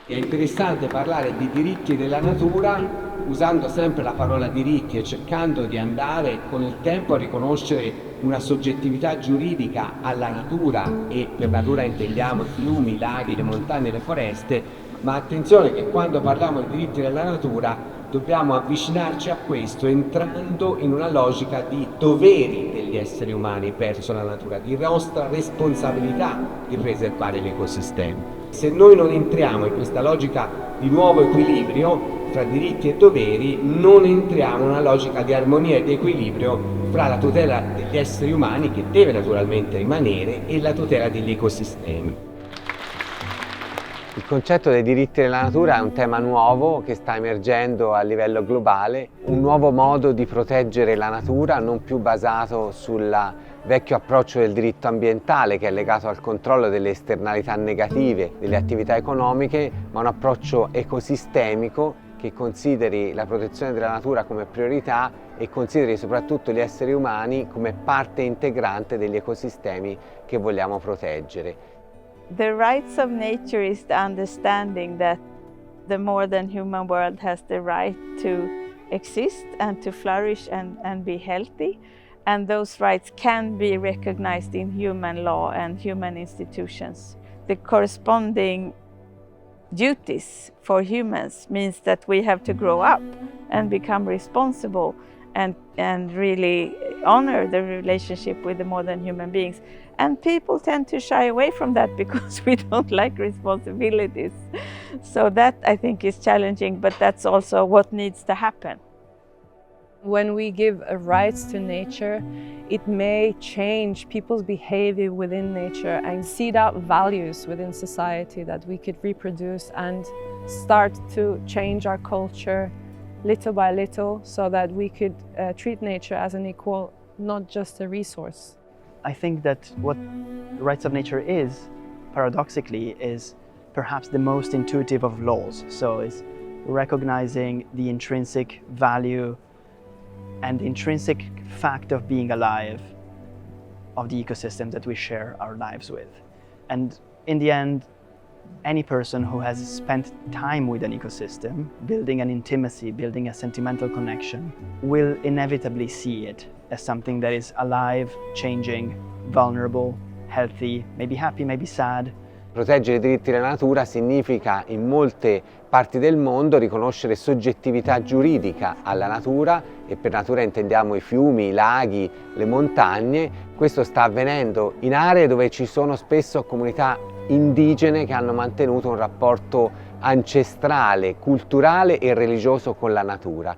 È interessante parlare di diritti della natura usando sempre la parola diritti e cercando di andare con il tempo a riconoscere una soggettività giuridica alla natura, e per natura intendiamo i fiumi, i laghi, le montagne, le foreste, ma attenzione che quando parliamo di diritti della natura dobbiamo avvicinarci a questo entrando in una logica di doveri degli esseri umani verso la natura, di nostra responsabilità di preservare gli ecosistemi. Se noi non entriamo in questa logica di nuovo equilibrio tra diritti e doveri, non entriamo in una logica di armonia e di equilibrio fra la tutela degli esseri umani, che deve naturalmente rimanere, e la tutela degli ecosistemi. Il concetto dei diritti della natura è un tema nuovo che sta emergendo a livello globale, un nuovo modo di proteggere la natura non più basato sul vecchio approccio del diritto ambientale che è legato al controllo delle esternalità negative delle attività economiche, ma un approccio ecosistemico che consideri la protezione della natura come priorità e consideri soprattutto gli esseri umani come parte integrante degli ecosistemi che vogliamo proteggere. The rights of nature is the understanding that the more than human world has the right to exist and to flourish and be healthy, and those rights can be recognized in human law and human institutions. The corresponding duties for humans means that we have to grow up and become responsible and really honor the relationship with the more than human beings. And people tend to shy away from that because we don't like responsibilities. So that, I think, is challenging, but that's also what needs to happen. When we give rights to nature, it may change people's behavior within nature and seed out values within society that we could reproduce and start to change our culture little by little so that we could treat nature as an equal, not just a resource. I think that what the rights of nature is, paradoxically, is perhaps the most intuitive of laws. So it's recognizing the intrinsic value and the intrinsic fact of being alive of the ecosystem that we share our lives with. And in the end, any person who has spent time with an ecosystem, building an intimacy, building a sentimental connection, will inevitably see it as something that is alive, changing, vulnerable, healthy, maybe happy, maybe sad. Proteggere i diritti della natura significa in molte parti del mondo riconoscere soggettività giuridica alla natura, e per natura intendiamo i fiumi, i laghi, le montagne. Questo sta avvenendo in aree dove ci sono spesso comunità indigene che hanno mantenuto un rapporto ancestrale, culturale e religioso con la natura.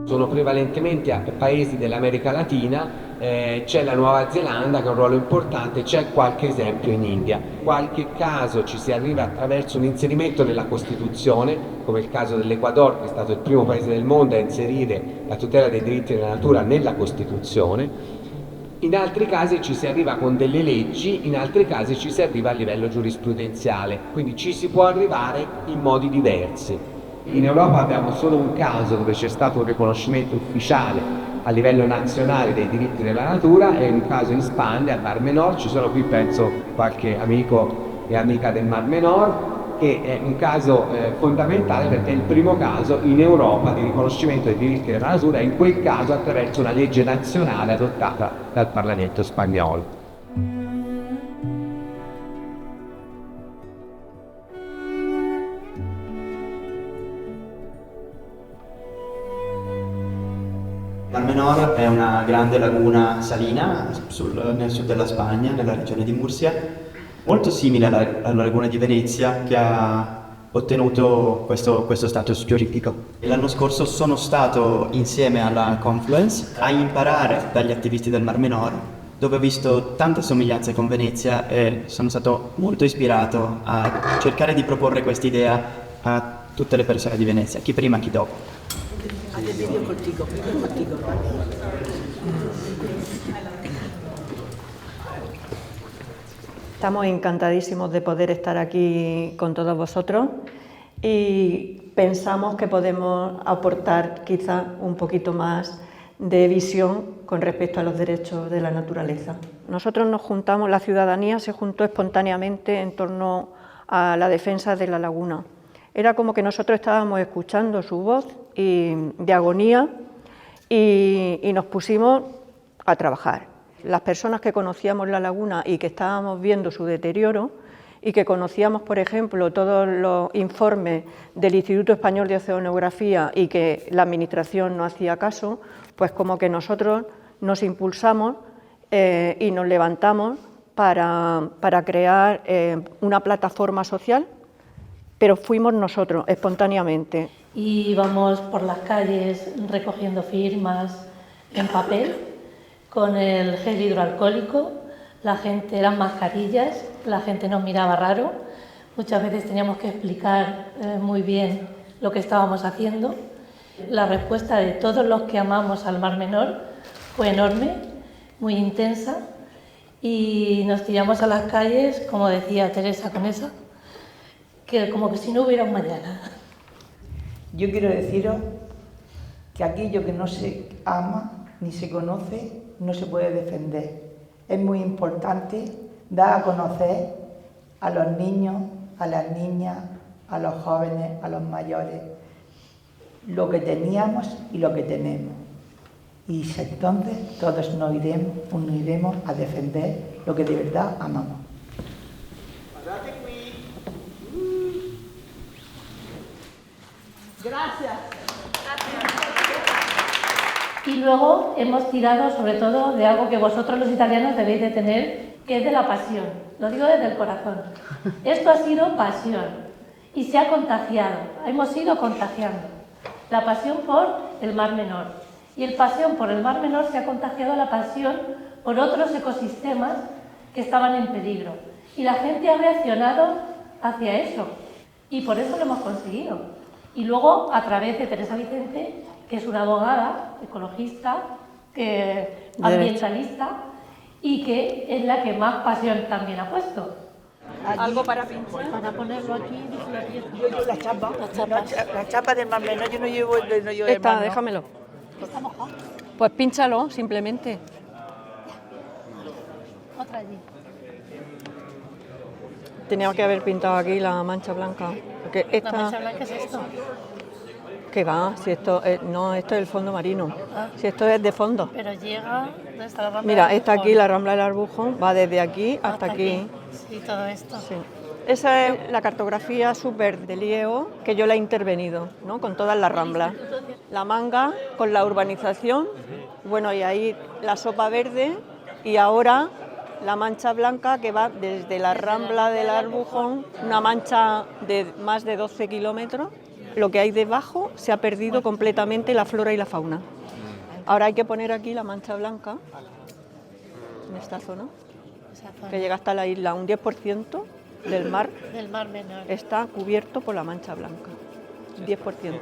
Sono prevalentemente a paesi dell'America Latina, c'è la Nuova Zelanda che ha un ruolo importante, c'è qualche esempio in India. In qualche caso ci si arriva attraverso un inserimento nella Costituzione, come il caso dell'Ecuador, che è stato il primo paese del mondo a inserire la tutela dei diritti della natura nella Costituzione. In altri casi ci si arriva con delle leggi, in altri casi ci si arriva a livello giurisprudenziale, quindi ci si può arrivare in modi diversi. In Europa abbiamo solo un caso dove c'è stato un riconoscimento ufficiale a livello nazionale dei diritti della natura, è un caso in Spagna, al Mar Menor. Ci sono qui, penso, qualche amico e amica del Mar Menor, che è un caso fondamentale perché è il primo caso in Europa di riconoscimento dei diritti della natura, in quel caso attraverso una legge nazionale adottata dal Parlamento spagnolo. Il Mar Menor è una grande laguna salina nel sud della Spagna, nella regione di Murcia, molto simile alla laguna di Venezia, che ha ottenuto questo status giuridico. L'anno scorso sono stato insieme alla Confluence a imparare dagli attivisti del Mar Menor, dove ho visto tante somiglianze con Venezia e sono stato molto ispirato a cercare di proporre quest'idea a tutte le persone di Venezia, chi prima chi dopo. Estamos encantadísimos de poder estar aquí con todos vosotros y pensamos que podemos aportar quizá un poquito más de visión con respecto a los derechos de la naturaleza. Nosotros nos juntamos, la ciudadanía se juntó espontáneamente en torno a la defensa de la laguna. Era como que nosotros estábamos escuchando su voz de agonía y nos pusimos a trabajar. Las personas que conocíamos la laguna y que estábamos viendo su deterioro y que conocíamos, por ejemplo, todos los informes del Instituto Español de Oceanografía y que la Administración no hacía caso, pues como que nosotros nos impulsamos y nos levantamos para crear una plataforma social, pero fuimos nosotros, espontáneamente. Y íbamos por las calles recogiendo firmas en papel, con el gel hidroalcohólico, la gente, eran mascarillas, la gente nos miraba raro, muchas veces teníamos que explicar muy bien lo que estábamos haciendo. La respuesta de todos los que amamos al Mar Menor fue enorme, muy intensa, y nos tiramos a las calles, como decía Teresa Conesa, que como que si no hubiera un mañana. Yo quiero deciros que aquello que no se ama ni se conoce no se puede defender. Es muy importante dar a conocer a los niños, a las niñas, a los jóvenes, a los mayores, lo que teníamos y lo que tenemos. Y entonces todos nos uniremos a defender lo que de verdad amamos. Gracias. Y luego hemos tirado sobre todo de algo que vosotros los italianos debéis de tener, que es de la pasión. Lo digo desde el corazón. Esto ha sido pasión y se ha contagiado. Hemos ido contagiando. La pasión por el Mar Menor. Y el pasión por el Mar Menor se ha contagiado a la pasión por otros ecosistemas que estaban en peligro. Y la gente ha reaccionado hacia eso. Y por eso lo hemos conseguido. Y luego, a través de Teresa Vicente, que es una abogada, ecologista, ambientalista, y que es la que más pasión también ha puesto. ¿Algo para pinchar? Para ponerlo aquí. Yo llevo la chapa. La chapa del Mar Menor, yo no llevo el Esta, mar, ¿no? déjamelo. Está mojado. Pues pínchalo, simplemente. Otra allí. Tenía que haber pintado aquí la mancha blanca. Porque esta... ¿La mancha blanca es esto? ¿Qué va? Si esto no, esto es el fondo marino. Si esto es de fondo. Pero llega desde la rambla. Mira, está aquí la rambla del Arbujón, va desde aquí hasta aquí. Sí, todo esto. Sí. Esa es la cartografía súper de IEO, que yo la he intervenido, ¿no? Con todas las ramblas. La manga con la urbanización, bueno, y ahí la sopa verde, y ahora la mancha blanca que va desde la rambla del Arbujón, una mancha de más de 12 kilómetros. Lo que hay debajo se ha perdido completamente la flora y la fauna. Ahora hay que poner aquí la mancha blanca, en esta zona, que llega hasta la isla. Un 10% del mar Menor está cubierto por la mancha blanca. 10%.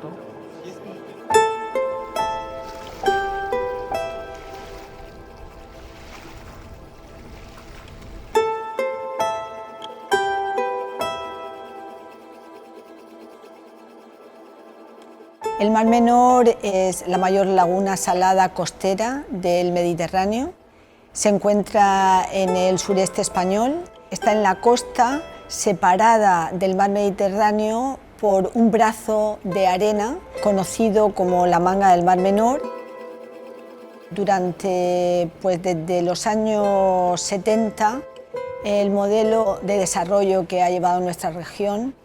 El Mar Menor es la mayor laguna salada costera del Mediterráneo. Se encuentra en el sureste español. Está en la costa, separada del mar Mediterráneo por un brazo de arena conocido como la manga del Mar Menor. Desde los años 70, el modelo de desarrollo que ha llevado nuestra región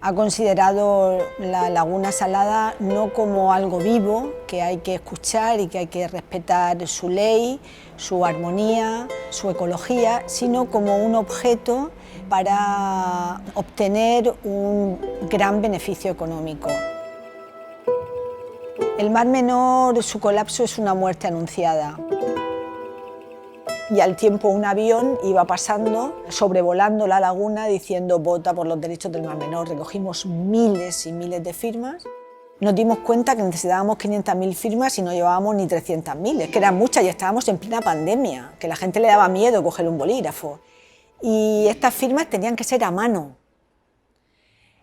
ha considerado la laguna salada no como algo vivo que hay que escuchar y que hay que respetar su ley, su armonía, su ecología, sino como un objeto para obtener un gran beneficio económico. El Mar Menor, su colapso es una muerte anunciada. Y al tiempo un avión iba pasando, sobrevolando la laguna, diciendo vota por los derechos del Mar Menor. Recogimos miles y miles de firmas. Nos dimos cuenta que necesitábamos 500.000 firmas y no llevábamos ni 300.000. Es que eran muchas y estábamos en plena pandemia, que la gente le daba miedo coger un bolígrafo. Y estas firmas tenían que ser a mano.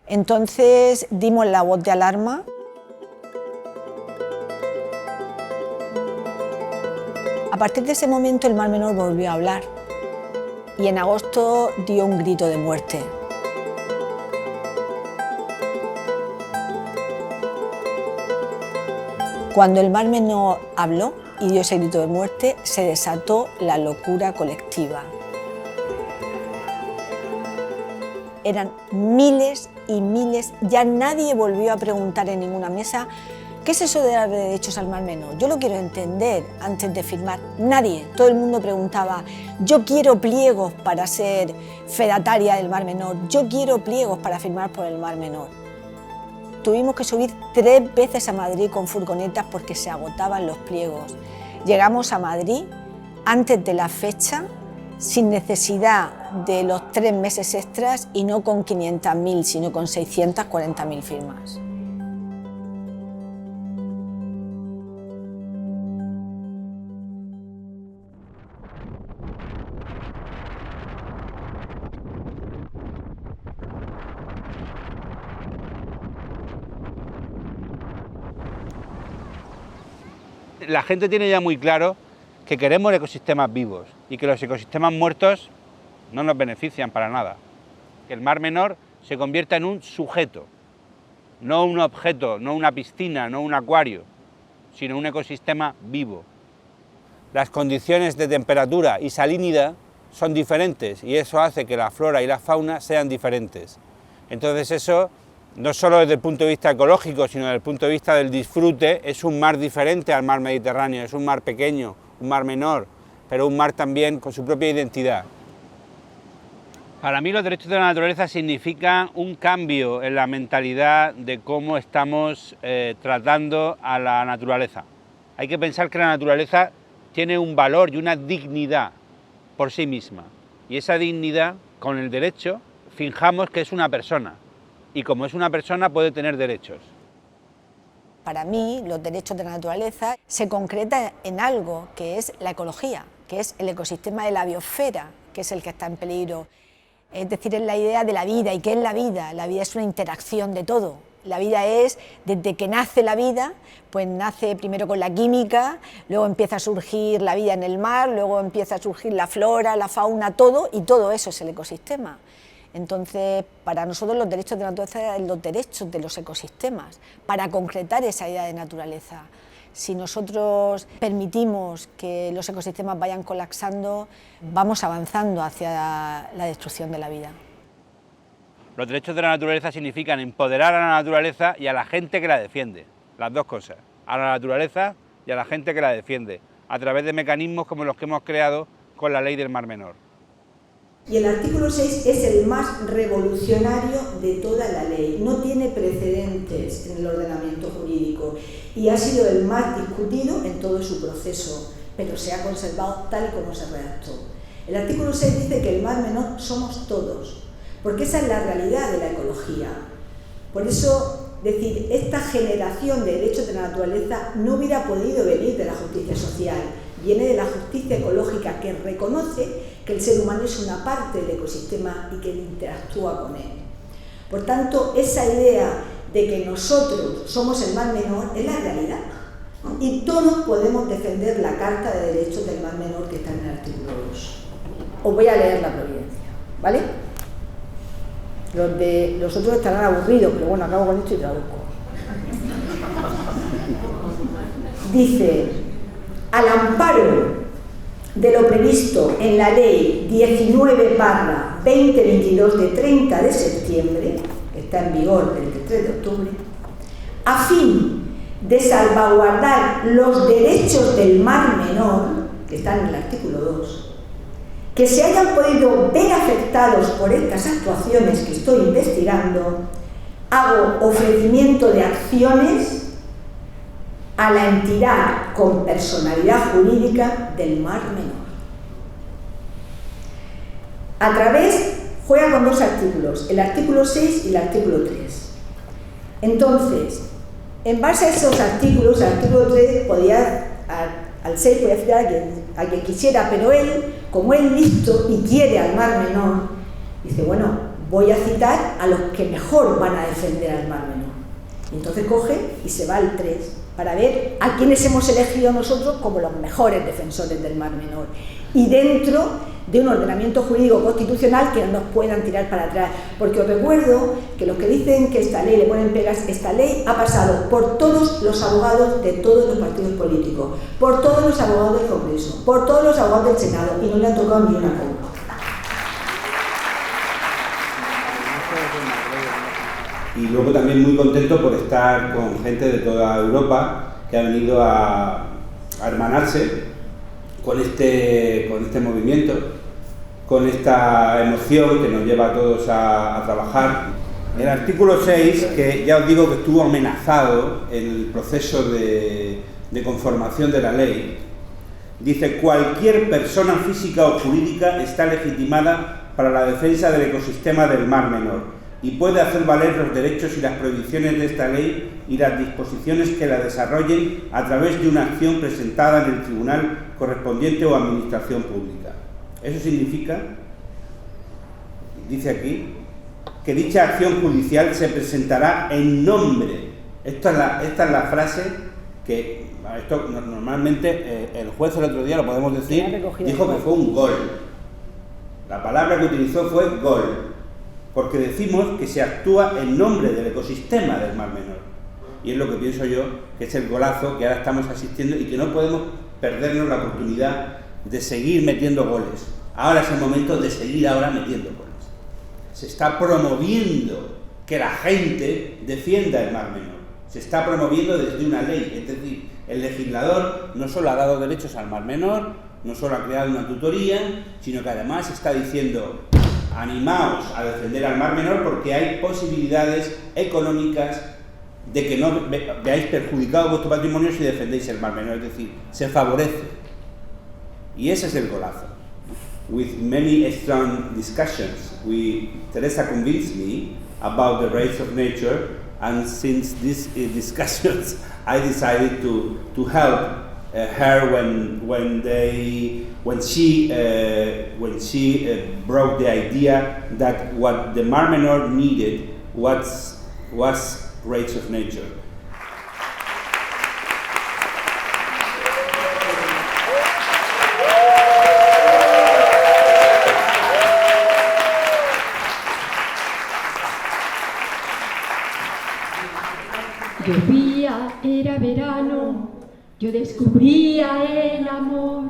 Entonces dimos la voz de alarma. A partir de ese momento el Mar Menor volvió a hablar y en agosto dio un grito de muerte. Cuando el Mar Menor habló y dio ese grito de muerte, se desató la locura colectiva. Eran miles y miles, ya nadie volvió a preguntar en ninguna mesa ¿qué es eso de dar derechos al Mar Menor? Yo lo quiero entender antes de firmar. Nadie, todo el mundo preguntaba, yo quiero pliegos para ser fedataria del Mar Menor, yo quiero pliegos para firmar por el Mar Menor. Tuvimos que subir 3 veces a Madrid con furgonetas porque se agotaban los pliegos. Llegamos a Madrid antes de la fecha, sin necesidad de los 3 meses extras y no con 500.000, sino con 640.000 firmas. La gente tiene ya muy claro que queremos ecosistemas vivos y que los ecosistemas muertos no nos benefician para nada. Que el Mar Menor se convierta en un sujeto, no un objeto, no una piscina, no un acuario, sino un ecosistema vivo. Las condiciones de temperatura y salinidad son diferentes y eso hace que la flora y la fauna sean diferentes. Entonces eso, no solo desde el punto de vista ecológico, sino desde el punto de vista del disfrute, es un mar diferente al mar Mediterráneo, es un mar pequeño, un mar menor, pero un mar también con su propia identidad. Para mí los derechos de la naturaleza significan un cambio en la mentalidad de cómo estamos tratando a la naturaleza. Hay que pensar que la naturaleza tiene un valor y una dignidad por sí misma. Y esa dignidad, con el derecho, finjamos que es una persona. Y como es una persona, puede tener derechos. Para mí, los derechos de la naturaleza se concretan en algo que es la ecología, que es el ecosistema de la biosfera, que es el que está en peligro. Es decir, es la idea de la vida. ¿Y qué es la vida? La vida es una interacción de todo. La vida es, desde que nace la vida, pues nace primero con la química, luego empieza a surgir la vida en el mar, luego empieza a surgir la flora, la fauna, todo, y todo eso es el ecosistema. Entonces, para nosotros los derechos de la naturaleza son los derechos de los ecosistemas, para concretar esa idea de naturaleza. Si nosotros permitimos que los ecosistemas vayan colapsando, vamos avanzando hacia la destrucción de la vida. Los derechos de la naturaleza significan empoderar a la naturaleza y a la gente que la defiende, las dos cosas, a la naturaleza y a la gente que la defiende, a través de mecanismos como los que hemos creado con la ley del Mar Menor. Y el artículo 6 es el más revolucionario de toda la ley, no tiene precedentes en el ordenamiento jurídico y ha sido el más discutido en todo su proceso, pero se ha conservado tal y como se redactó. El artículo 6 dice que el Mar Menor somos todos, porque esa es la realidad de la ecología. Por eso, decir, esta generación de derechos de la naturaleza no hubiera podido venir de la justicia social, viene de la justicia ecológica que reconoce que el ser humano es una parte del ecosistema y que interactúa con él. Por tanto, esa idea de que nosotros somos el Mar Menor es la realidad. Y todos podemos defender la Carta de Derechos del Mar Menor que está en el artículo 2. Os voy a leer la providencia, ¿vale? Los otros estarán aburridos, pero bueno, acabo con esto y traduzco. Dice, al amparo de lo previsto en la Ley 19/2022 de 30 de septiembre, que está en vigor desde el 3 de octubre, a fin de salvaguardar los derechos del Mar Menor, que están en el artículo 2, que se hayan podido ver afectados por estas actuaciones que estoy investigando, hago ofrecimiento de acciones a la entidad con personalidad jurídica del Mar Menor. A través, juega con 2 artículos, el artículo 6 y el artículo 3. Entonces, en base a esos artículos, el artículo 3 podía, al 6 podía citar a quien quisiera, pero él, como es listo y quiere al Mar Menor, dice, bueno, voy a citar a los que mejor van a defender al Mar Menor. Y entonces coge y se va al 3, para ver a quienes hemos elegido nosotros como los mejores defensores del Mar Menor. Y dentro de un ordenamiento jurídico constitucional que no nos puedan tirar para atrás. Porque os recuerdo que los que dicen que esta ley le ponen pegas, esta ley ha pasado por todos los abogados de todos los partidos políticos, por todos los abogados del Congreso, por todos los abogados del Senado, y no le han tocado ni una coma. Y luego también muy contento por estar con gente de toda Europa que ha venido a hermanarse con este movimiento, con esta emoción que nos lleva a todos a trabajar. El artículo 6, que ya os digo que estuvo amenazado en el proceso de conformación de la ley, dice: cualquier persona física o jurídica está legitimada para la defensa del ecosistema del Mar Menor y puede hacer valer los derechos y las prohibiciones de esta ley y las disposiciones que la desarrollen a través de una acción presentada en el tribunal correspondiente o administración pública. Eso significa, dice aquí, que dicha acción judicial se presentará en nombre. Esta es la frase que esto normalmente el juez el otro día, lo podemos decir, dijo que fue un gol. La palabra que utilizó fue gol, porque decimos que se actúa en nombre del ecosistema del Mar Menor. Y es lo que pienso yo, que es el golazo que ahora estamos asistiendo y que no podemos perdernos la oportunidad de seguir metiendo goles. Ahora es el momento de seguir ahora metiendo goles. Se está promoviendo que la gente defienda el Mar Menor. Se está promoviendo desde una ley, es decir, el legislador no solo ha dado derechos al Mar Menor, no solo ha creado una tutoría, sino que además está diciendo: animaos a defender al Mar Menor porque hay posibilidades económicas de que no veáis perjudicado vuestro patrimonio si defendéis el Mar Menor, es decir, se favorece. Y ese es el golazo. With many strong discussions, Teresa convinced me about the rights of nature, and since these discussions, I decided to help her when she brought the idea that what the Mar Menor needed was rights of nature. Llovía, era verano, yo descubría el amor.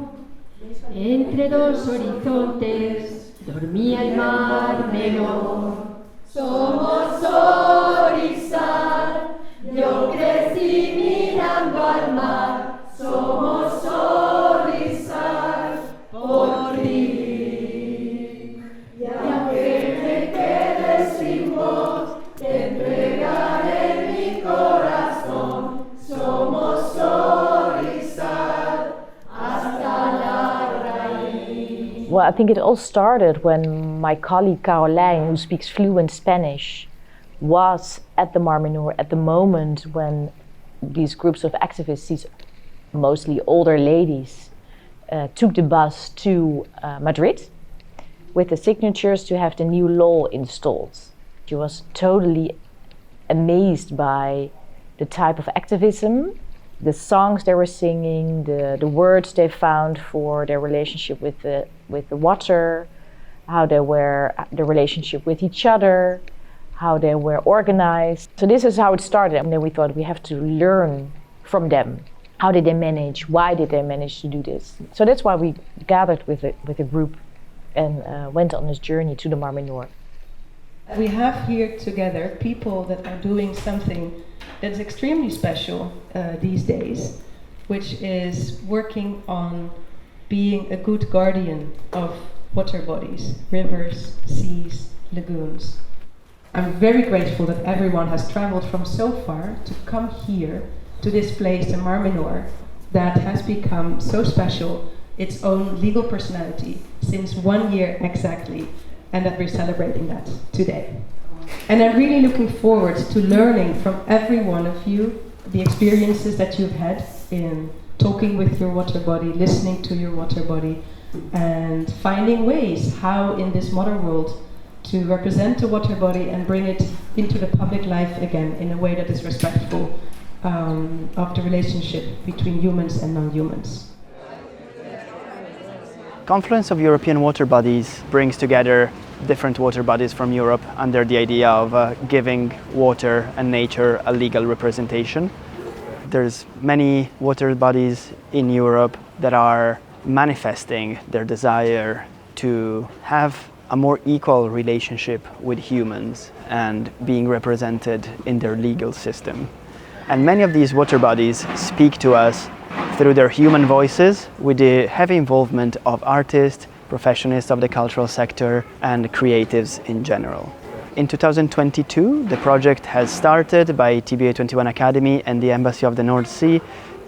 Entre dos horizontes dormía el Mar Menor. Somos Orizar, yo crecí mirando al mar. Somos Orizar por ti. Y aunque me quede sin voz, te entregaré mi corazón. Somos Orizar hasta la raíz. Well, I think it all started when my colleague Caroline, who speaks fluent Spanish, was at the Mar Menor at the moment when these groups of activists, these mostly older ladies, took the bus to Madrid with the signatures to have the new law installed. She was totally amazed by the type of activism, the songs they were singing, the words they found for their relationship with the water, how they were, the relationship with each other, how they were organized. So this is how it started, and then we thought we have to learn from them. How did they manage? Why did they manage to do this? So that's why we gathered with a group and went on this journey to the Mar Menor. We have here together people that are doing something that's extremely special these days, which is working on being a good guardian of water bodies, rivers, seas, lagoons. I'm very grateful that everyone has traveled from so far to come here to this place, the Mar Menor, that has become so special, its own legal personality, since 1 year exactly, and that we're celebrating that today. And I'm really looking forward to learning from every one of you the experiences that you've had in talking with your water body, listening to your water body, and finding ways how in this modern world to represent the water body and bring it into the public life again in a way that is respectful of the relationship between humans and non-humans. Confluence of European water bodies brings together different water bodies from Europe under the idea of giving water and nature a legal representation. There's many water bodies in Europe that are manifesting their desire to have a more equal relationship with humans and being represented in their legal system. And many of these water bodies speak to us through their human voices with the heavy involvement of artists, professionals of the cultural sector and creatives in general. In 2022, the project has started by TBA21 Academy and the Embassy of the North Sea,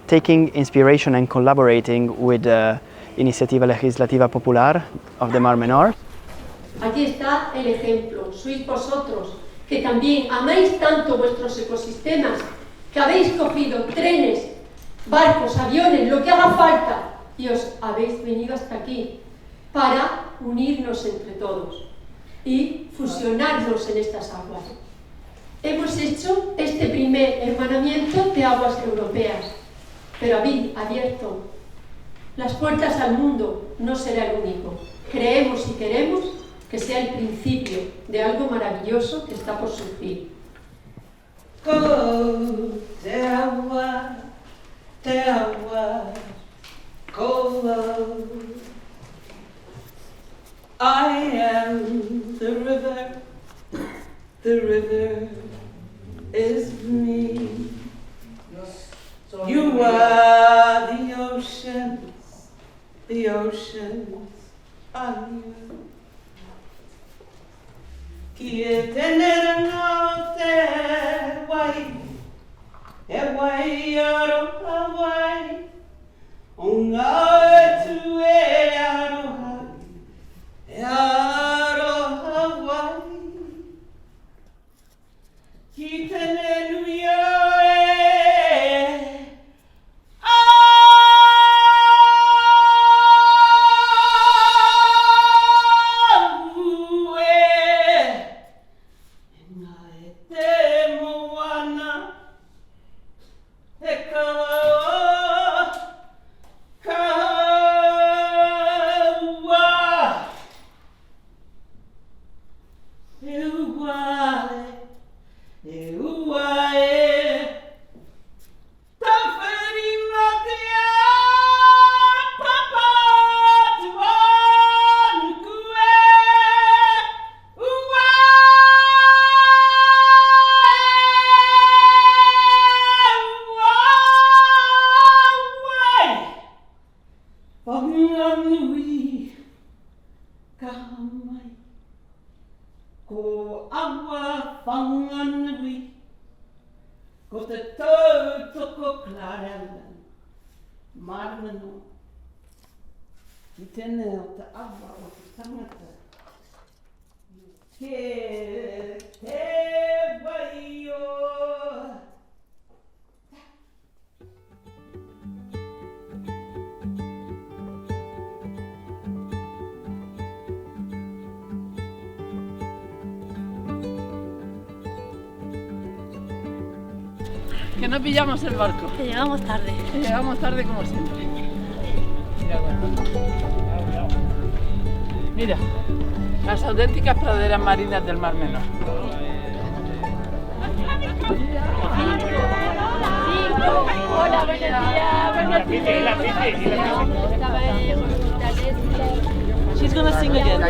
taking inspiration and collaborating with the Iniciativa Legislativa Popular of the Mar Menor. Aquí está el ejemplo, sois vosotros, que también amáis tanto vuestros ecosistemas, que habéis cogido trenes, barcos, aviones, lo que haga falta, y os habéis venido hasta aquí para unirnos entre todos y fusionarnos en estas aguas. Hemos hecho este primer hermanamiento de aguas europeas, pero habéis abierto las puertas al mundo, no será el único. Creemos y queremos que sea el principio de algo maravilloso que está por surgir. I am the river is me. You are the oceans are you. Quiere tener norte, guay, guay, aro, guay, un tu aro, aro, guay, quiere tener Que no pillamos el barco. Que llegamos tarde. Que llegamos tarde como siempre. Mira, las auténticas praderas marinas del Mar Menor. Hola, buenos días. She's gonna sing again.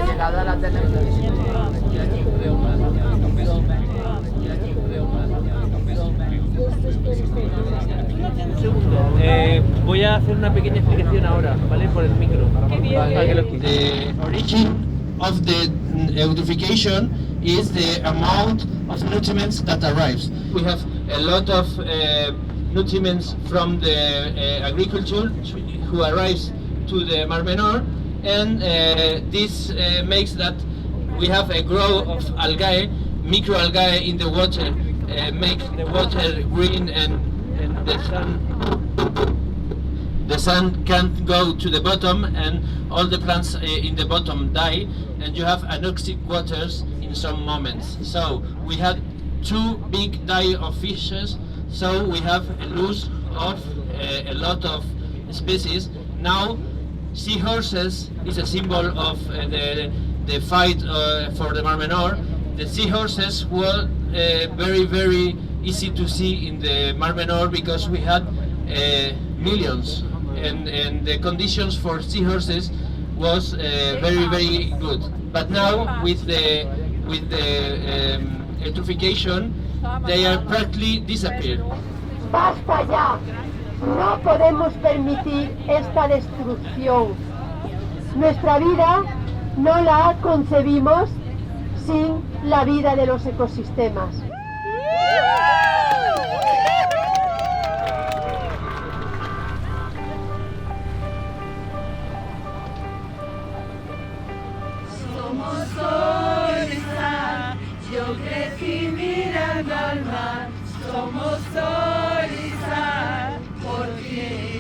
Voy a hacer una pequeña explicación ahora, ¿vale? Por el micro. The origin of the eutrophication is the amount of nutriments that arrives. We have a lot of nutriments from the agriculture who arrives to the Mar Menor, and this makes that we have a growth of algae, microalgae in the water, make the water green, and the sun can't go to the bottom, and all the plants in the bottom die, and you have anoxic waters in some moments. So we had two big die of fishes, so we have a loss of a lot of species. Now seahorses is a symbol of the fight for the Mar Menor. The seahorses were very easy to see in the Mar Menor because we had millions, and the conditions for seahorses was very good. But now with the eutrophication, they are practically disappeared. ¡Basta ya! No podemos permitir esta destrucción. Nuestra vida no la concebimos sin la vida de los ecosistemas. Somos Orisa, yo crecí mirando al mar. Somos Orisa, porque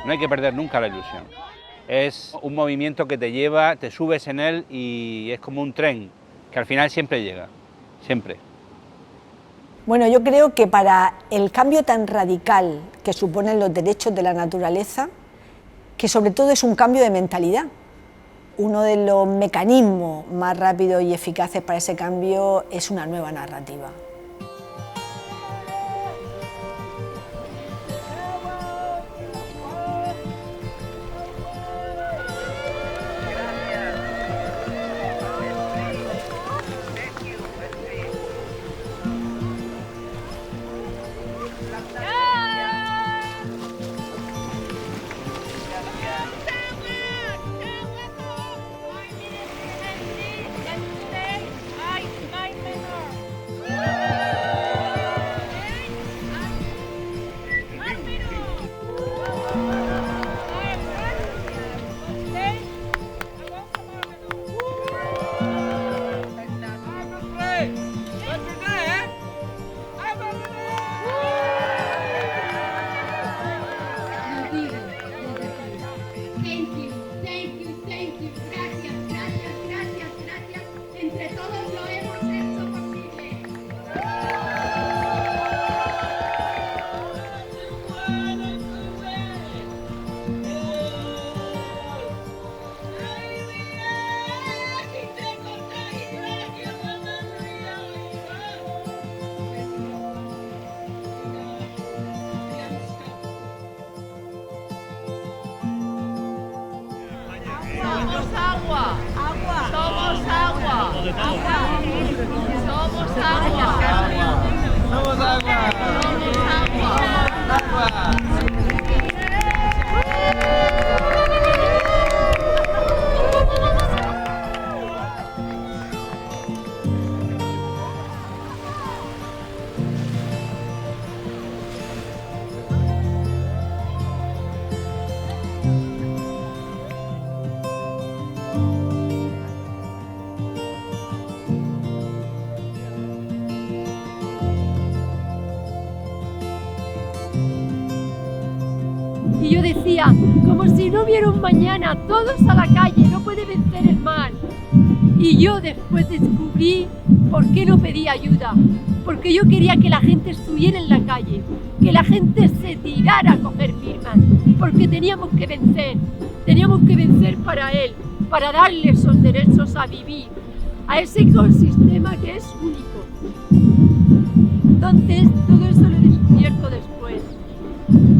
No hay que perder nunca la ilusión. Es un movimiento que te lleva, te subes en él y es como un tren que al final siempre llega, siempre. Bueno, yo creo que para el cambio tan radical que suponen los derechos de la naturaleza, que sobre todo es un cambio de mentalidad. Uno de los mecanismos más rápidos y eficaces para ese cambio es una nueva narrativa. Somos agua. Somos agua. Somos agua. Somos agua. Y yo decía, como si no hubiera un mañana, todos a la calle, no puede vencer el mal. Y yo después descubrí por qué no pedía ayuda. Porque yo quería que la gente estuviera en la calle, que la gente se tirara a coger firmas, porque teníamos que vencer para él, para darle esos derechos a vivir, a ese ecosistema que es único. Entonces, todo eso lo he descubierto después.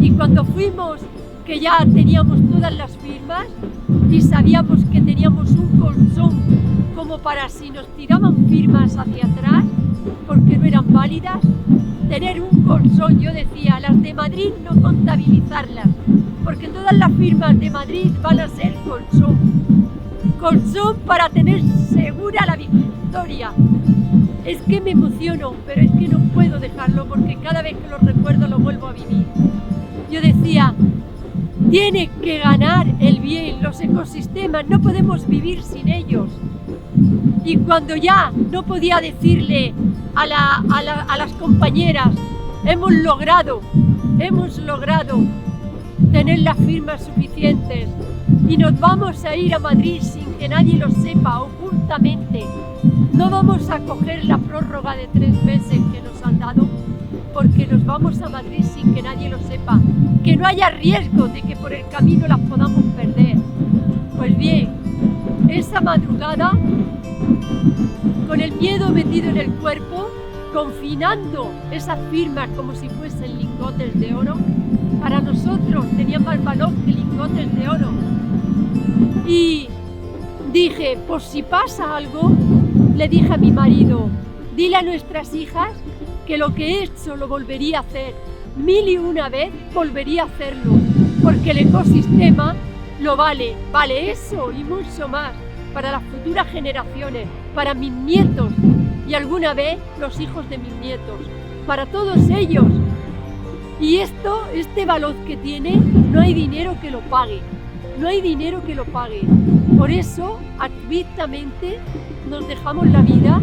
Y cuando fuimos, que ya teníamos todas las firmas y sabíamos que teníamos un colchón como para si nos tiraban firmas hacia atrás, porque no eran válidas, tener un colchón, yo decía, las de Madrid no contabilizarlas, porque todas las firmas de Madrid van a ser colchón. Colchón para tener segura la victoria. Es que me emociono, pero es que no puedo dejarlo porque cada vez que lo recuerdo lo vuelvo a vivir. Yo decía, tiene que ganar el bien, los ecosistemas, no podemos vivir sin ellos. Y cuando ya no podía decirle a las compañeras, hemos logrado tener las firmas suficientes y nos vamos a ir a Madrid sin que nadie lo sepa, ocultamente. No vamos a coger la prórroga de 3 meses que nos han dado, porque nos vamos a Madrid sin que nadie lo sepa, que no haya riesgo de que por el camino las podamos perder. Pues bien, esa madrugada, con el miedo metido en el cuerpo, confinando esas firmas como si fuesen lingotes de oro, para nosotros tenían más valor que lingotes de oro. Y dije, por si pasa algo, le dije a mi marido, dile a nuestras hijas que lo que he hecho lo volvería a hacer, 1001 vez volvería a hacerlo, porque el ecosistema lo vale eso y mucho más, para las futuras generaciones, para mis nietos y alguna vez los hijos de mis nietos, para todos ellos. Y este valor que tiene, no hay dinero que lo pague, no hay dinero que lo pague. Por eso, altruistamente, nos dejamos la vida.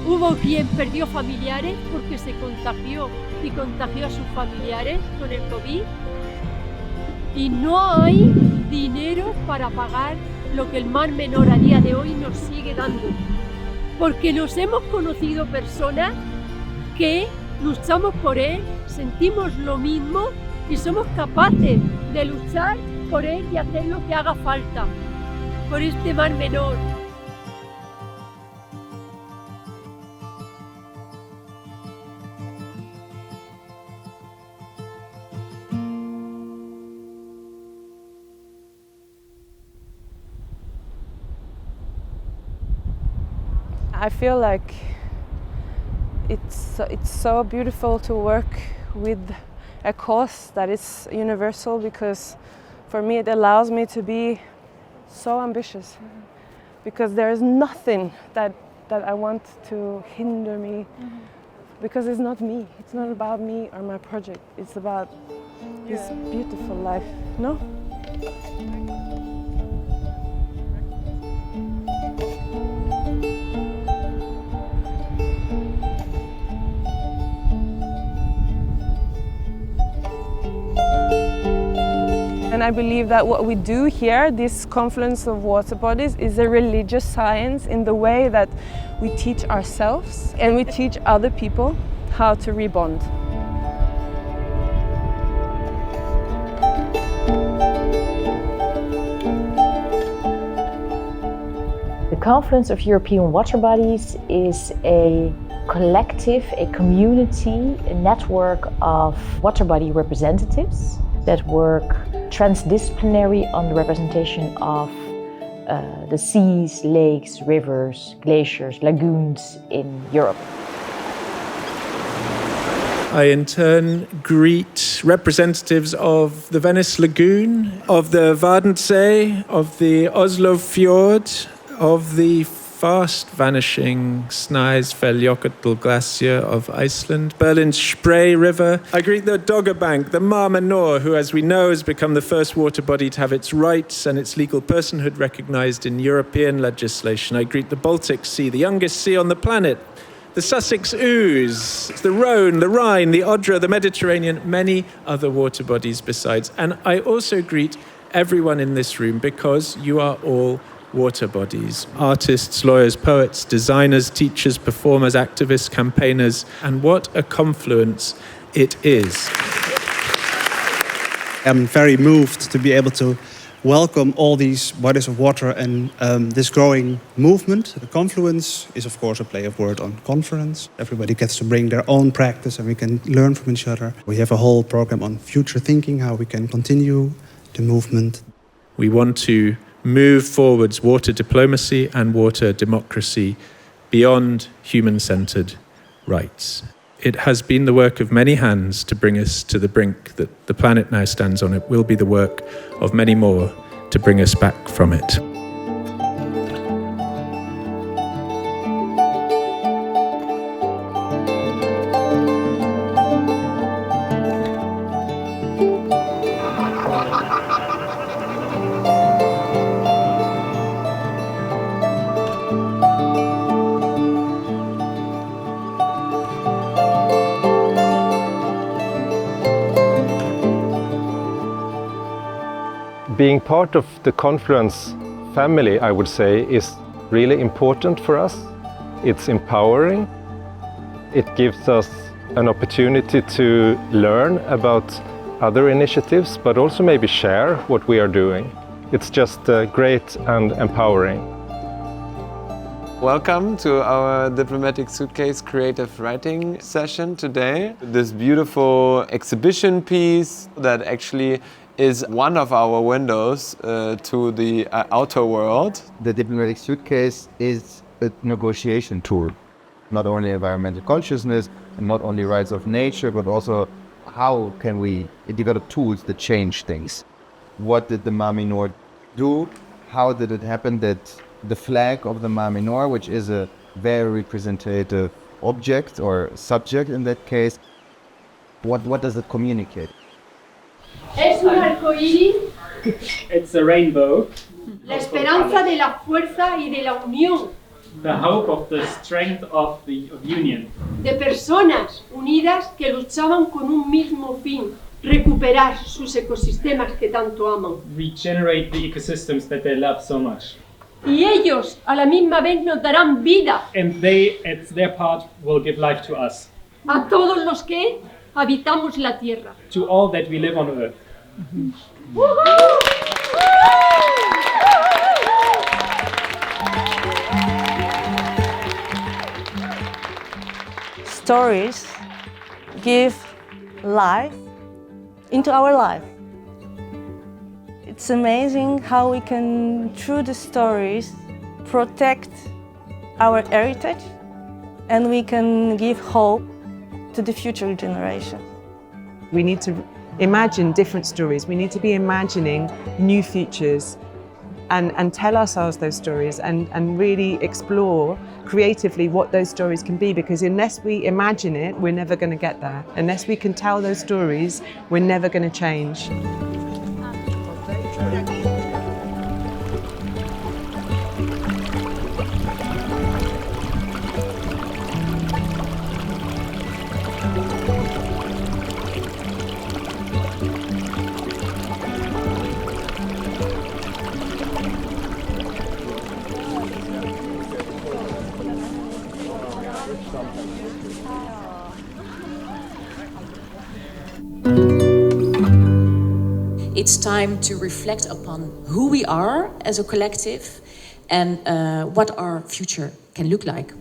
Hubo quien perdió familiares porque se contagió y contagió a sus familiares con el COVID. Y no hay dinero para pagar lo que el Mar Menor a día de hoy nos sigue dando. Porque nos hemos conocido personas que luchamos por él, sentimos lo mismo y somos capaces de luchar por él y hacer lo que haga falta por este Mar Menor. I feel like it's so beautiful to work with a cause that is universal, because for me it allows me to be so ambitious, because there is nothing that I want to hinder me, because it's not me, it's not about me or my project, it's about this beautiful life, no? And I believe that what we do here, this confluence of water bodies, is a religious science in the way that we teach ourselves and we teach other people how to rebond. The Confluence of European Water Bodies is a collective, a community, a network of water body representatives that work transdisciplinary on the representation of the seas, lakes, rivers, glaciers, lagoons in Europe. I in turn greet representatives of the Venice Lagoon, of the Vannets, of the Oslo Fjord, of the fast vanishing Snæfellsjökull glacier of Iceland, Berlin's Spree River. I greet the Doggerbank, the Mar Menor, who, as we know, has become the first water body to have its rights and its legal personhood recognized in European legislation. I greet the Baltic Sea, the youngest sea on the planet, the Sussex Ouse, the Rhone, the Rhine, the Odra, the Mediterranean, many other water bodies besides. And I also greet everyone in this room because you are all water bodies. Artists, lawyers, poets, designers, teachers, performers, activists, campaigners, and what a confluence it is. I'm very moved to be able to welcome all these bodies of water and this growing movement. The Confluence is, of course, a play of word on conference. Everybody gets to bring their own practice and we can learn from each other. We have a whole program on future thinking, how we can continue the movement. We want to move forwards water diplomacy and water democracy beyond human-centered rights. It has been the work of many hands to bring us to the brink that the planet now stands on. It will be the work of many more to bring us back from it. Being part of the Confluence family, I would say, is really important for us. It's empowering. It gives us an opportunity to learn about other initiatives, but also maybe share what we are doing. It's just great and empowering. Welcome to our Diplomatic Suitcase creative writing session today. This beautiful exhibition piece that actually is one of our windows to the outer world. The Diplomatic Suitcase is a negotiation tool. Not only environmental consciousness and not only rights of nature, but also how can we develop tools that change things. What did the Mar Menor do? How did it happen that the flag of the Mar Menor, which is a very representative object or subject in that case, what does it communicate? Es un arco iris. It's a rainbow. La esperanza de la fuerza y de la unión. The hope of the strength of union. De personas unidas que luchaban con un mismo fin, recuperar sus ecosistemas que tanto aman. Regenerate the ecosystems that they love so much. Y ellos a la misma vez nos darán vida. And they, at their part, will give life to us. A todos los que habitamos la tierra. To all that we live on earth. Stories give life into our life. It's amazing how we can, through the stories, protect our heritage and we can give hope to the future generations. We need to imagine different stories. We need to be imagining new futures and tell ourselves those stories and really explore creatively what those stories can be, because unless we imagine it, we're never going to get there. Unless we can tell those stories, we're never going to change. It's time to reflect upon who we are as a collective and what our future can look like.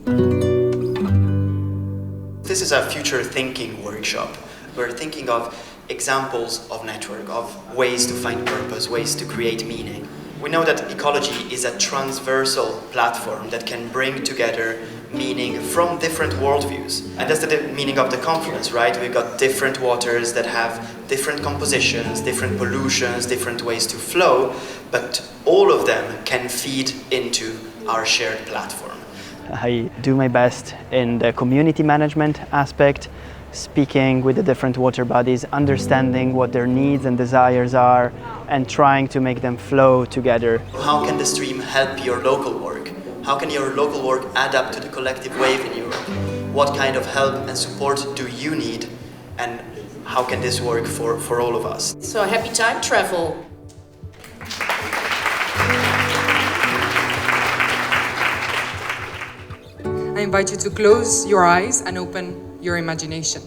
This is a future thinking workshop. We're thinking of examples of network, of ways to find purpose, ways to create meaning. We know that ecology is a transversal platform that can bring together meaning from different worldviews. And that's the meaning of the confluence, right? We've got different waters that have different compositions, different pollutions, different ways to flow, but all of them can feed into our shared platform. I do my best in the community management aspect, speaking with the different water bodies, understanding what their needs and desires are, and trying to make them flow together. How can the stream help your local work? How can your local work add up to the collective wave in Europe? What kind of help and support do you need? And how can this work for all of us? So happy time travel. I invite you to close your eyes and open your imagination.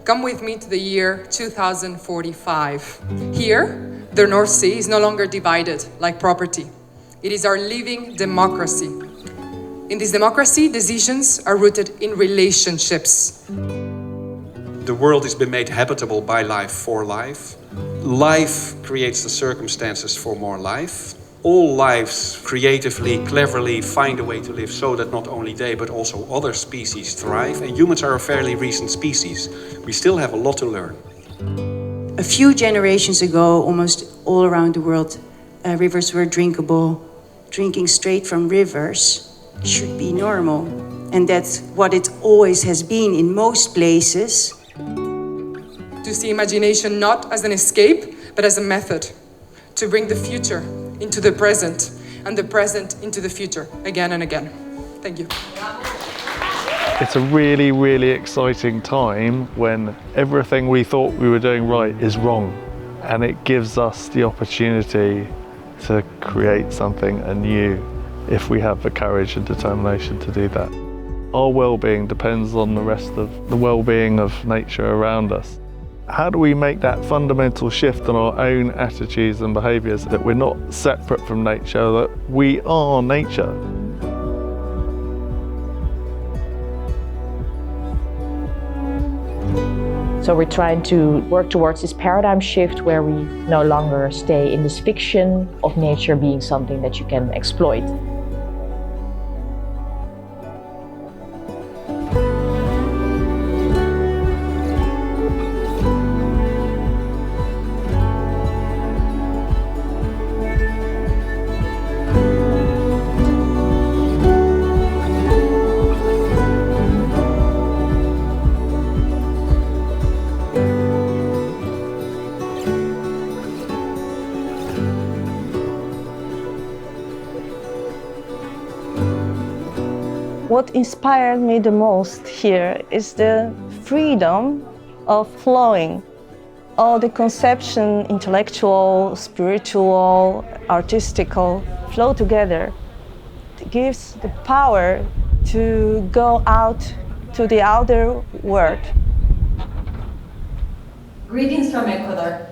Come with me to the year 2045. Here, the North Sea is no longer divided like property. It is our living democracy. In this democracy, decisions are rooted in relationships. The world has been made habitable by life for life. Life creates the circumstances for more life. All lives creatively, cleverly find a way to live so that not only they, but also other species thrive. And humans are a fairly recent species. We still have a lot to learn. A few generations ago, almost all around the world, rivers were drinkable. Drinking straight from rivers should be normal. And that's what it always has been in most places. To see imagination not as an escape, but as a method to bring the future into the present and the present into the future again and again. Thank you. It's a really, really exciting time when everything we thought we were doing right is wrong. And it gives us the opportunity to create something anew if we have the courage and determination to do that. Our well-being depends on the rest of the well-being of nature around us. How do we make that fundamental shift in our own attitudes and behaviours, that we're not separate from nature, that we are nature? So we're trying to work towards this paradigm shift where we no longer stay in this fiction of nature being something that you can exploit. What inspired me the most here is the freedom of flowing. All the conception, intellectual, spiritual, artistical, flow together. It gives the power to go out to the outer world. Greetings from Ecuador.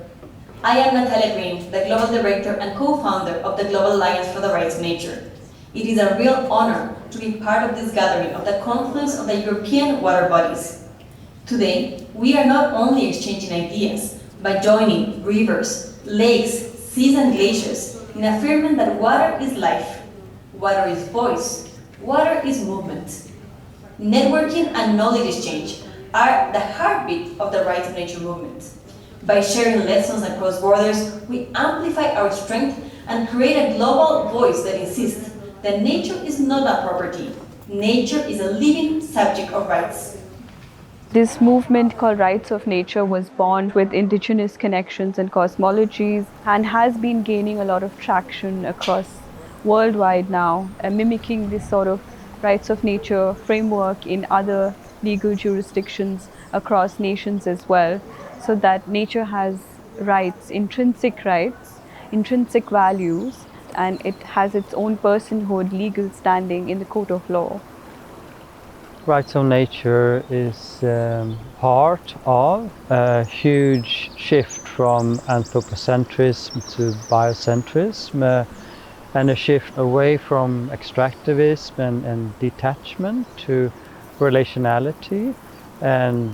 I am Natalia Green, the Global Director and co-founder of the Global Alliance for the Rights of Nature. It is a real honor to be part of this gathering of the Confluence of the European water bodies. Today, we are not only exchanging ideas by joining rivers, lakes, seas and glaciers in affirming that water is life, water is voice, water is movement. Networking and knowledge exchange are the heartbeat of the Rights of Nature movement. By sharing lessons across borders, we amplify our strength and create a global voice that insists that nature is not a property. Nature is a living subject of rights. This movement called Rights of Nature was born with indigenous connections and cosmologies and has been gaining a lot of traction across worldwide now, mimicking this sort of rights of nature framework in other legal jurisdictions across nations as well, so that nature has rights, intrinsic values, and it has its own personhood, legal standing in the court of law. Rights of Nature is part of a huge shift from anthropocentrism to biocentrism, and a shift away from extractivism and detachment to relationality and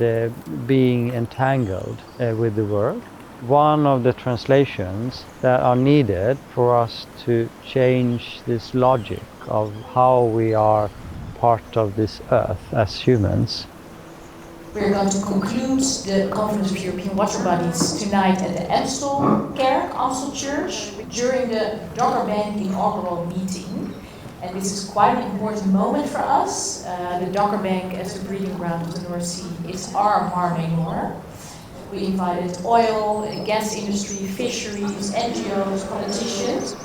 being entangled with the world. one of the translations that are needed for us to change this logic of how we are part of this earth as humans. We're going to conclude the Conference of European Water Bodies tonight at the Amstelkerk, Amstel Church, during the Dogger Bank inaugural meeting. And this is quite an important moment for us. The Dogger Bank as the breeding ground of the North Sea is our Mar Menor. We invited oil, gas industry, fisheries, NGOs, politicians.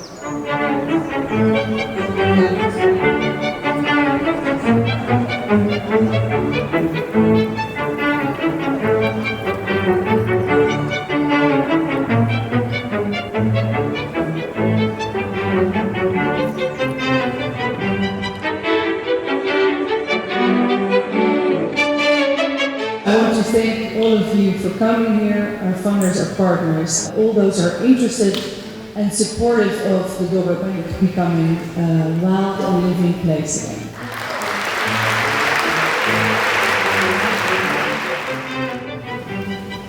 I want to thank all of you for coming here, our funders, our partners, all those who are interested and supportive of the Dogger Bank becoming a wild and living place again.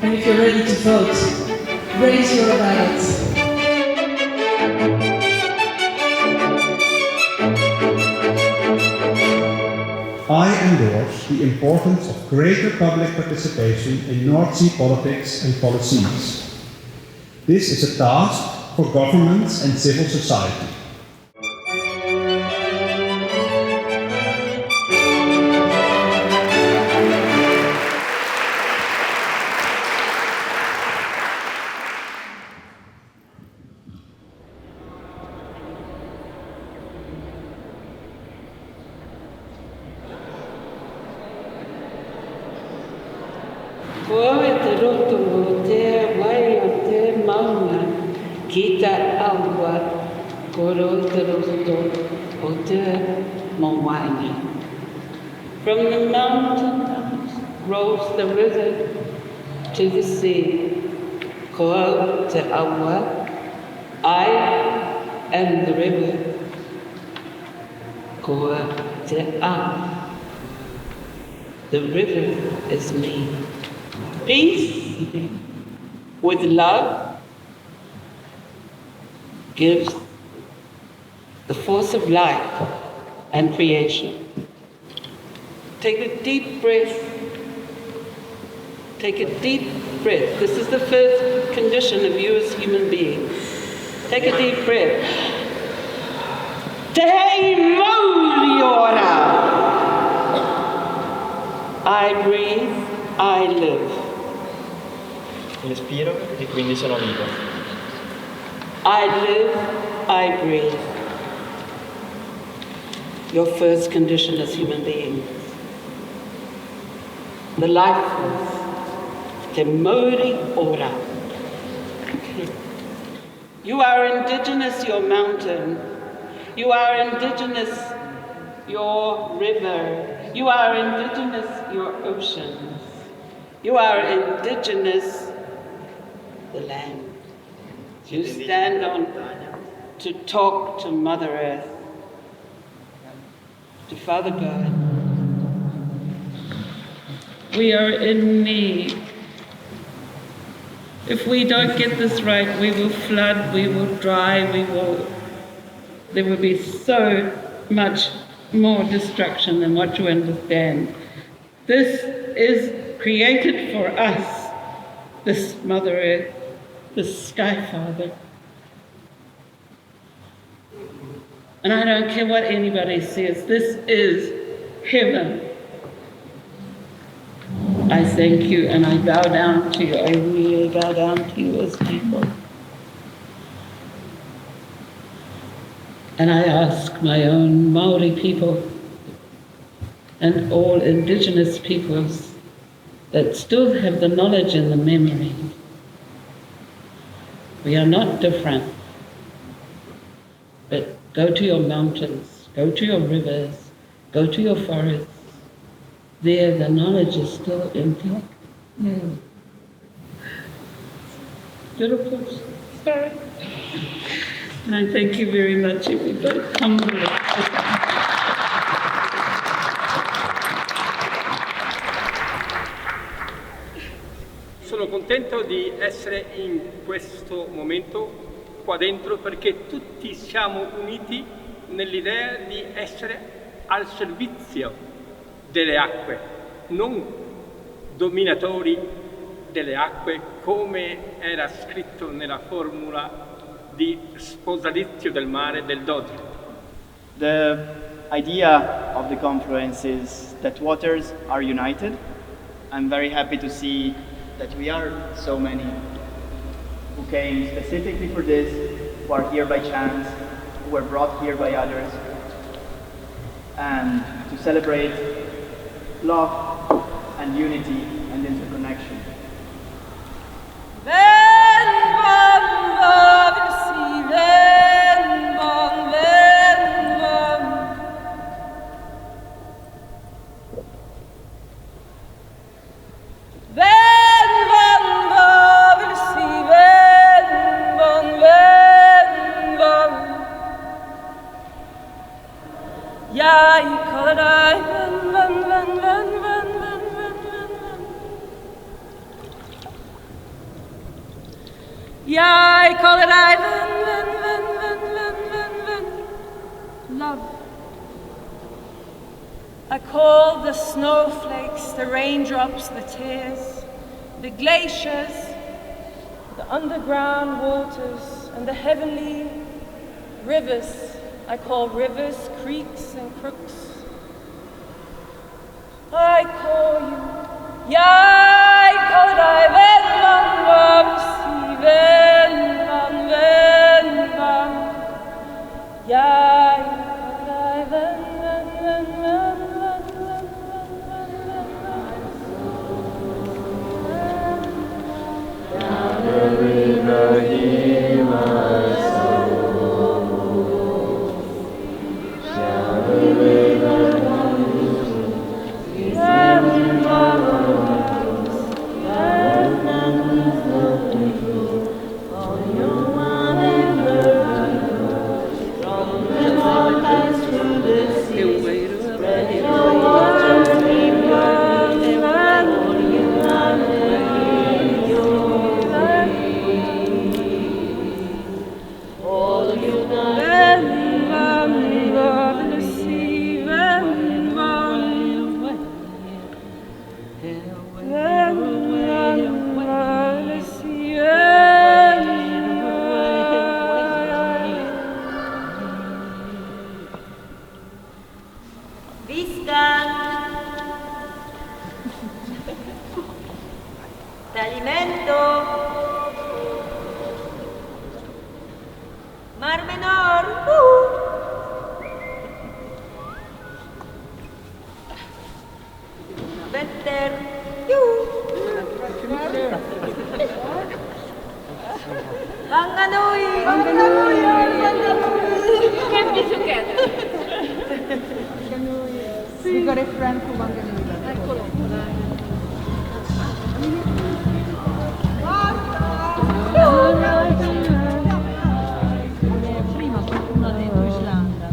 And if you're ready to vote, raise your ballot. I endorse the importance of greater public participation in North Sea politics and policies. This is a task for governments and civil society. Kita agua corotorosto ote mawani. From the mountain rose the river to the sea. Koa te agua, I am the river. Koa te agua, the river is me. Peace with love gives the force of life and creation. Take a deep breath. Take a deep breath. This is the first condition of you as human beings. Take a deep breath. I breathe, I live. Respiro e quindi sono vivo. I live, I breathe. Your first condition as human beings. The life force. Te mori ora. You are indigenous, your mountain. You are indigenous, your river. You are indigenous, your oceans. You are indigenous, the land. You stand on to talk to Mother Earth, to Father God. We are in need. If we don't get this right, we will flood, we will dry, there will be so much more destruction than what you understand. This is created for us, this Mother Earth, this Sky Father. And I don't care what anybody says, this is heaven. I thank you and I bow down to you. I really bow down to you as people. And I ask my own Maori people and all indigenous peoples that still have the knowledge and the memory. We are not different, but go to your mountains, go to your rivers, go to your forests. There, the knowledge is still intact. Yeah. Beautiful. Sorry. And I thank you very much, everybody. Humbly. Sono contento contento di essere in questo momento qua dentro perché tutti siamo uniti nell'idea di essere al servizio delle acque, non dominatori delle acque come era scritto nella formula di sposalizio del mare del Dodi. The idea of the confluence is that waters are united. I'm very happy to see that we are so many who came specifically for this, who are here by chance, who were brought here by others, and to celebrate love and unity and interconnection. Love. I call the snowflakes, the raindrops, the tears, the glaciers, the underground waters, and the heavenly rivers. I call rivers creeks and crooks. I call you. I call I Mar Menor. Vetter. Vanganui. Can't be together. We got a friend who Vanganui. Eccolo. Prima qualcuno ha detto Islanda.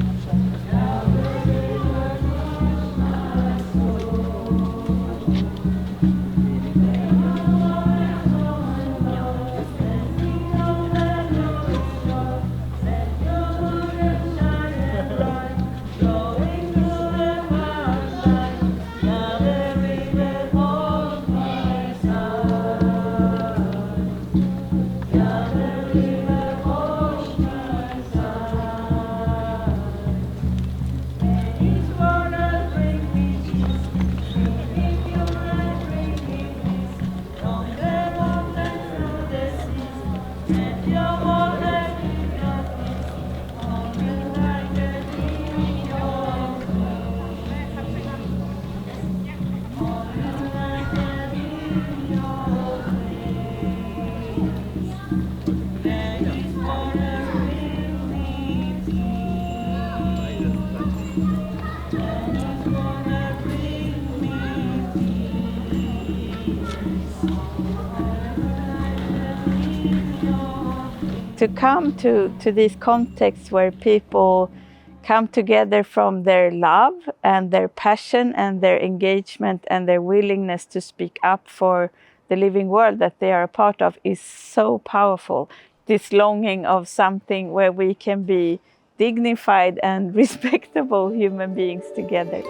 To come to this context where people come together from their love and their passion and their engagement and their willingness to speak up for the living world that they are a part of is so powerful. This longing of something where we can be dignified and respectable human beings together.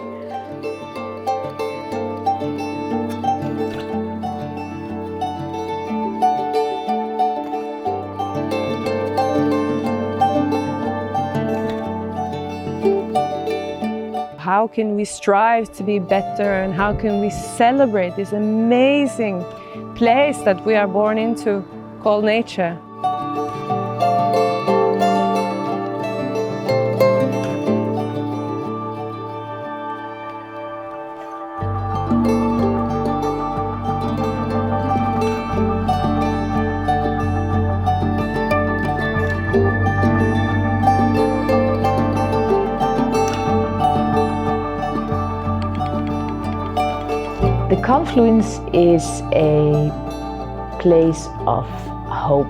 How can we strive to be better, and how can we celebrate this amazing place that we are born into called nature? The Confluence is a place of hope